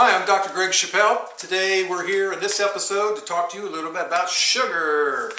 Hi, I'm Dr. Greg Chappelle. Today we're here in this episode to talk to you a little bit about sugar.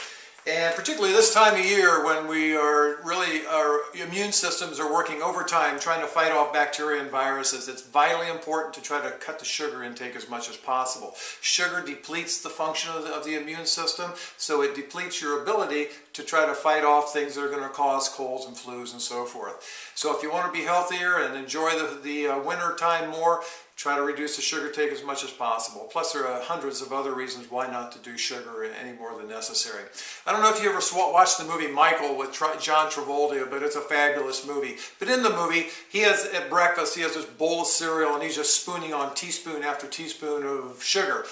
And particularly this time of year when our immune systems are working overtime trying to fight off bacteria and viruses, it's vitally important to try to cut the sugar intake as much as possible. Sugar depletes the function of the immune system, so it depletes your ability to try to fight off things that are going to cause colds and flus and so forth. So if you want to be healthier and enjoy the winter time more, try to reduce the sugar intake as much as possible. Plus, there are hundreds of other reasons why not to do sugar any more than necessary. I don't know if you ever watched the movie Michael with John Travolta, but it's a fabulous movie. But in the movie, at breakfast, he has this bowl of cereal, and he's just spooning on teaspoon after teaspoon of sugar.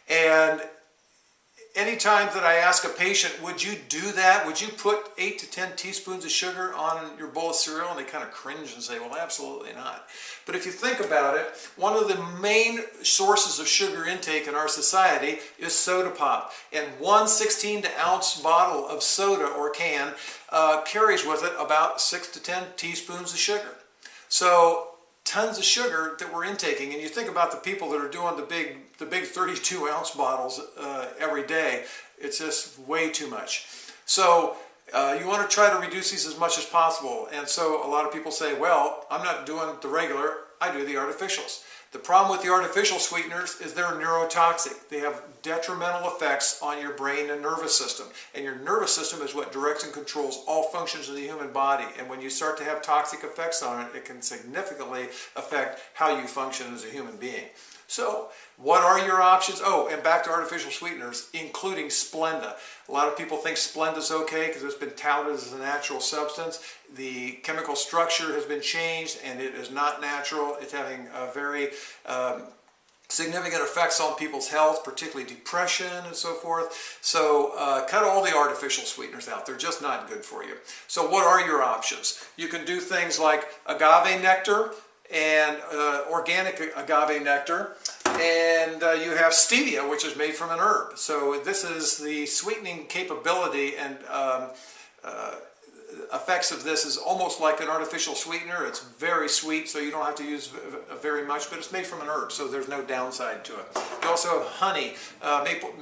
And anytime that I ask a patient, would you do that? Would you put 8 to 10 teaspoons of sugar on your bowl of cereal? And they kind of cringe and say, well, absolutely not. But if you think about it, one of the main sources of sugar intake in our society is soda pop. And one 16-ounce bottle of soda or can carries with it about 6 to 10 teaspoons of sugar. So tons of sugar that we're intaking, and you think about the people that are doing the big 32-ounce bottles every day, it's just way too much. So you want to try to reduce these as much as possible. And so a lot of people say, well, I'm not doing the regular, I do the artificials. The problem with the artificial sweeteners is they're neurotoxic. They have detrimental effects on your brain and nervous system. And your nervous system is what directs and controls all functions of the human body. And when you start to have toxic effects on it, it can significantly affect how you function as a human being. So, what are your options? Oh, and back to artificial sweeteners, including Splenda. A lot of people think Splenda's okay because it's been touted as a natural substance. The chemical structure has been changed and it is not natural. It's having a very significant effects on people's health, particularly depression and so forth. So cut all the artificial sweeteners out. They're just not good for you. So what are your options? You can do things like agave nectar and organic agave nectar, and you have stevia, which is made from an herb. So this is the sweetening capability and effects of this is almost like an artificial sweetener. It's very sweet, so you don't have to use very much, but it's made from an herb, so there's no downside to it. You also have honey,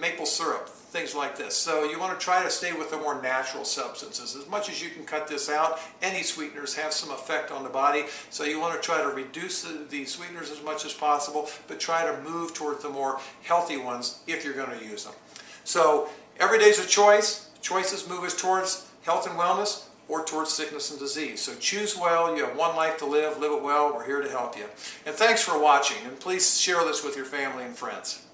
maple syrup, things like this. So you want to try to stay with the more natural substances. As much as you can cut this out, any sweeteners have some effect on the body, so you want to try to reduce the sweeteners as much as possible, but try to move towards the more healthy ones if you're going to use them. So every day's a choice. Choices move us towards health and wellness or towards sickness and disease. So choose well. You have one life to live. Live it well. We're here to help you. And thanks for watching. And please share this with your family and friends.